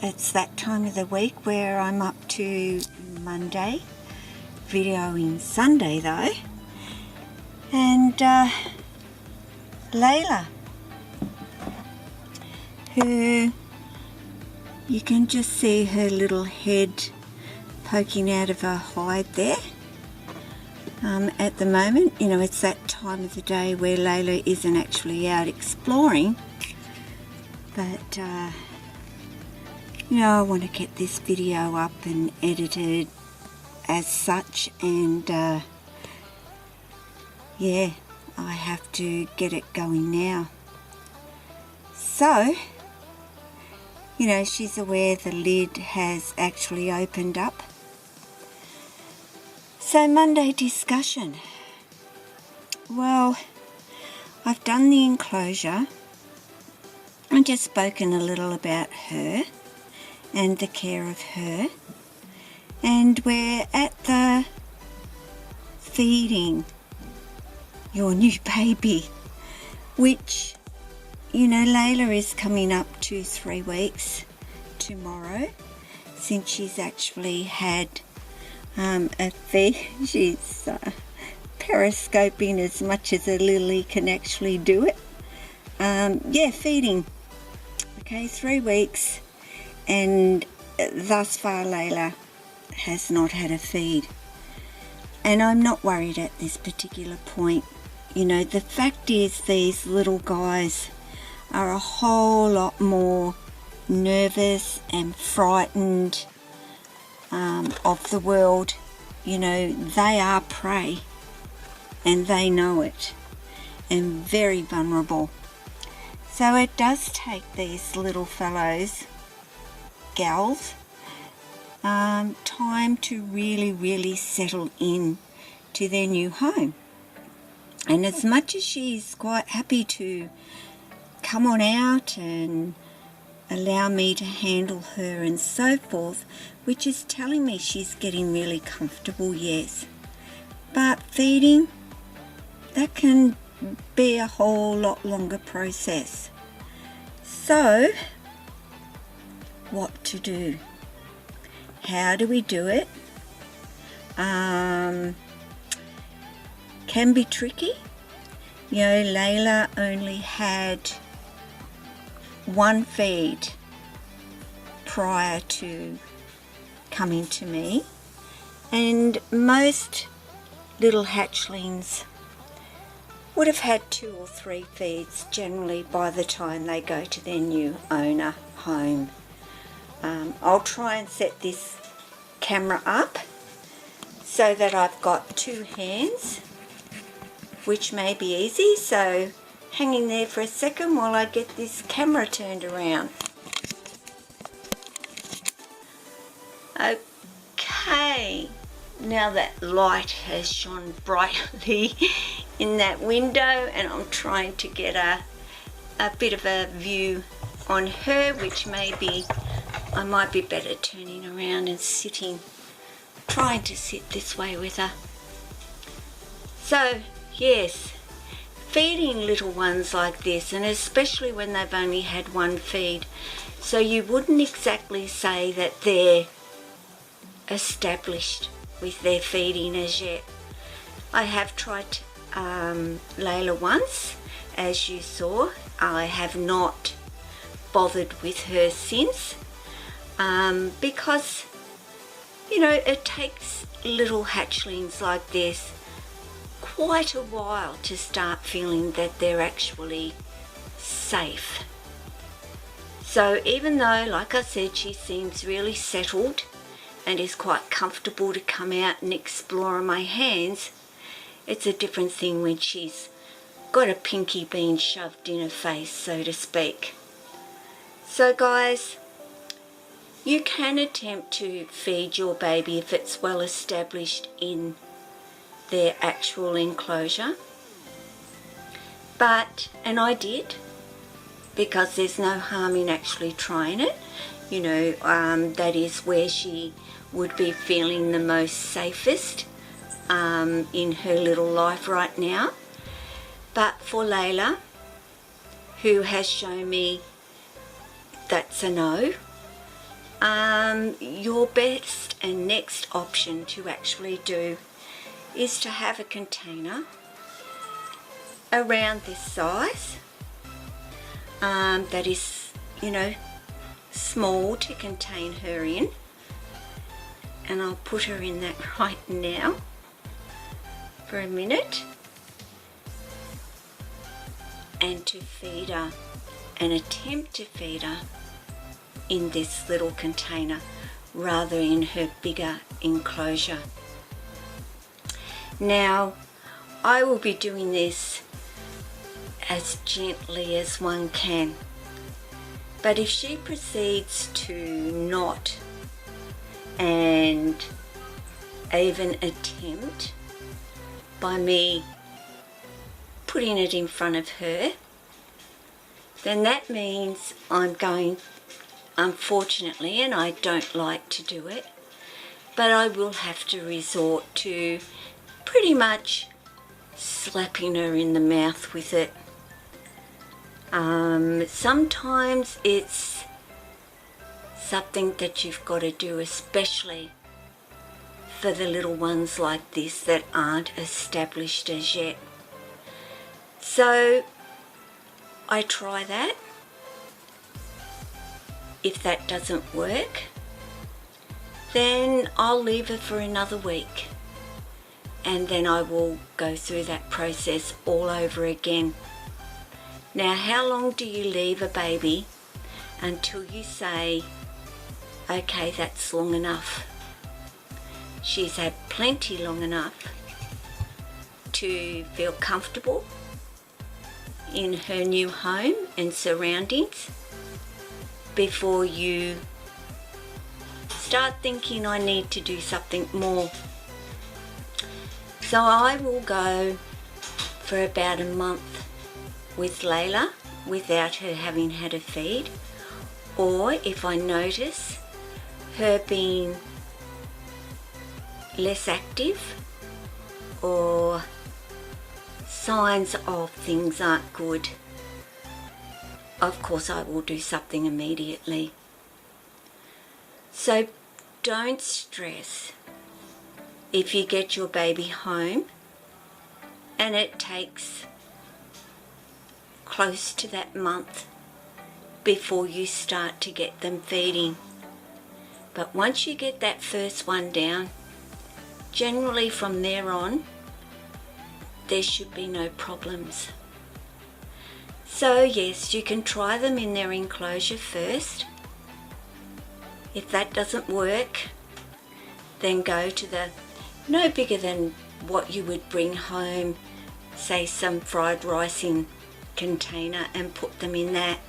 it's that time of the week where I'm up to Monday, videoing Sunday though, and Layla, who you can just see her little head poking out of her hide there. At the moment, you know, it's that time of the day where Layla isn't actually out exploring, but you know, I want to get this video up and edited as such, and yeah, I have to get it going now. So, you know, she's aware the lid has actually opened up. So Monday discussion. Well, I've done the enclosure and just spoken a little about her and the care of her, and we're at the feeding your new baby, which, you know, Layla is coming up to 3 weeks tomorrow since she's actually had a feed. She's periscoping as much as a lily can actually do it. Yeah, feeding. Okay, 3 weeks, and thus far Layla has not had a feed, and I'm not worried at this particular point. You know, the fact is these little guys are a whole lot more nervous and frightened of the world. You know, they are prey and they know it, and very vulnerable. So it does take these little fellows, gals, time to really settle in to their new home. And as much as she's quite happy to come on out and allow me to handle her and so forth, which is telling me she's getting really comfortable, yes, but feeding, that can be a whole lot longer process. So what to do? How do we do it? Can be tricky. You know, Layla only had 1 feed prior to coming to me, and most little hatchlings would have had 2 or 3 feeds generally by the time they go to their new owner home. I'll try and set this camera up so that I've got 2 hands, which may be easy, so hang in there for a second while I get this camera turned around. Okay, now that light has shone brightly in that window, and I'm trying to get a bit of a view on her, which maybe I might be better turning around and sitting, trying to sit this way with her. So yes, feeding little ones like this, and especially when they've only had 1 feed, so you wouldn't exactly say that they're established with their feeding as yet. I have tried Layla once, as you saw. I have not bothered with her since, because, you know, it takes little hatchlings like this quite a while to start feeling that they're actually safe. So even though, like I said, she seems really settled and is quite comfortable to come out and explore on my hands, it's a different thing when she's got a pinky being shoved in her face, so to speak. So guys, you can attempt to feed your baby if it's well established in their actual enclosure, but, and I did, because there's no harm in actually trying it. You know, that is where she would be feeling the most safest in her little life right now. But for Layla, who has shown me that's a no, your best and next option to actually do is to have a container around this size that is, you know, small to contain her in. And I'll put her in that right now for a minute, and to feed her and attempt to feed her in this little container rather in her bigger enclosure. Now I will be doing this as gently as one can, but if she proceeds to not and even attempt by me putting it in front of her, then that means I'm going, unfortunately, and I don't like to do it, but I will have to resort to pretty much slapping her in the mouth with it. Sometimes it's something that you've got to do, especially for the little ones like this that aren't established as yet. So I try that. If that doesn't work, then I'll leave her for another week, and then I will go through that process all over again. Now, how long do you leave a baby until you say, okay, that's long enough? She's had plenty long enough to feel comfortable in her new home and surroundings before you start thinking, I need to do something more. So I will go for about a month with Layla without her having had a feed, or if I notice her being less active or signs of things aren't good, of course I will do something immediately. So don't stress if you get your baby home and it takes close to that month before you start to get them feeding. But once you get that first one down, generally from there on, there should be no problems. So yes, you can try them in their enclosure first. If that doesn't work, then go to the no bigger than what you would bring home, say some fried rice in container, and put them in that.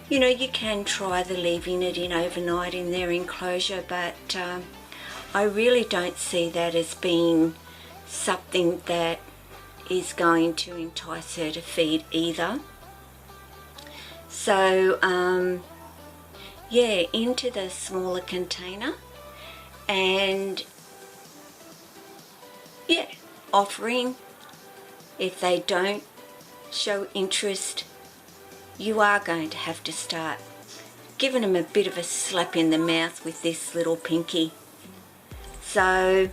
You know, you can try the leaving it in overnight in their enclosure, but I really don't see that as being something that is going to entice her to feed either. So yeah, into the smaller container, and yeah, offering. If they don't show interest, you are going to have to start giving them a bit of a slap in the mouth with this little pinky. So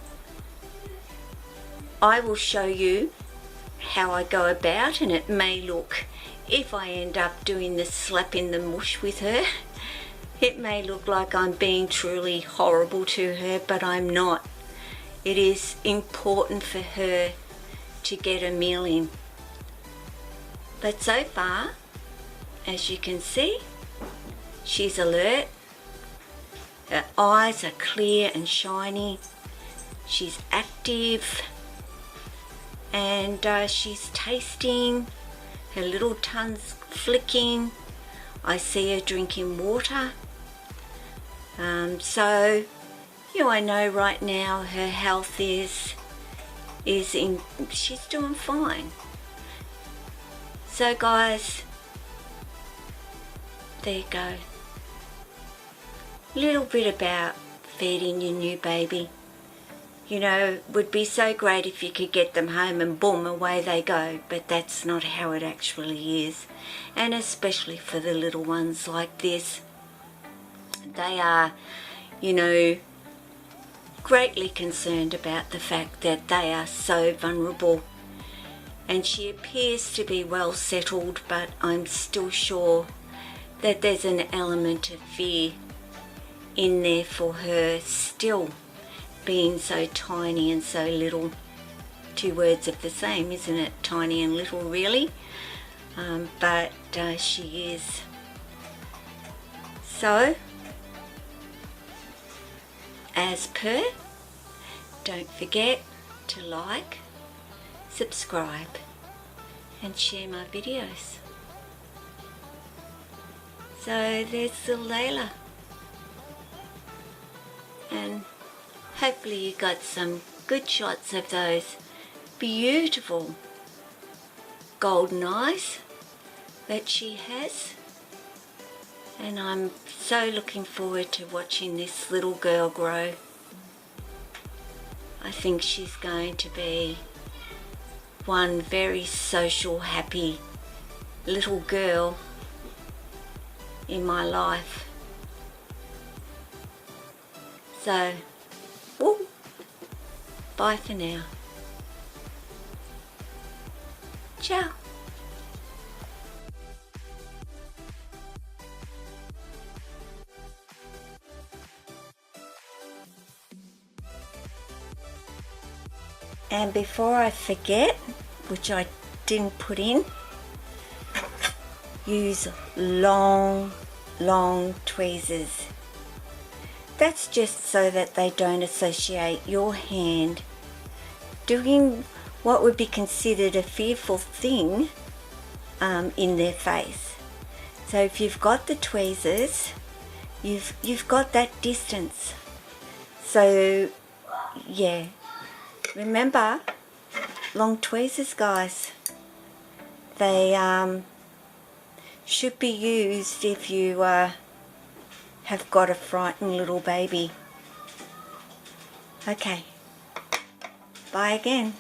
I will show you how I go about, and it may look, if I end up doing the slap in the mush with her, it may look like I'm being truly horrible to her, but I'm not. It is important for her to get a meal in. But so far, as you can see, she's alert. Her eyes are clear and shiny. She's active, and she's tasting. Her little tongue's flicking. I see her drinking water. So, you know, I know right now her health is in, she's doing fine. So guys, there you go. Little bit about feeding your new baby. You know, would be so great if you could get them home and boom, away they go, but that's not how it actually is. And especially for the little ones like this, They are, you know, greatly concerned about the fact that they are so vulnerable. And she appears to be well settled, but I'm still sure that there's an element of fear in there for her still, being so tiny and so little. Two words of the same, isn't it? Tiny and little, really. But she is. So, as per, don't forget to like, subscribe and share my videos. So there's the Layla, and hopefully you got some good shots of those beautiful golden eyes that she has, and I'm so looking forward to watching this little girl grow. I think she's going to be one very social, happy little girl in my life. So, woo, bye for now. Ciao. And before I forget, which I didn't put in, use long tweezers. That's just so that they don't associate your hand doing what would be considered a fearful thing in their face. So if you've got the tweezers, you've got that distance. So yeah, remember, long tweezers, guys. They should be used if you have got a frightened little baby. Okay, bye again.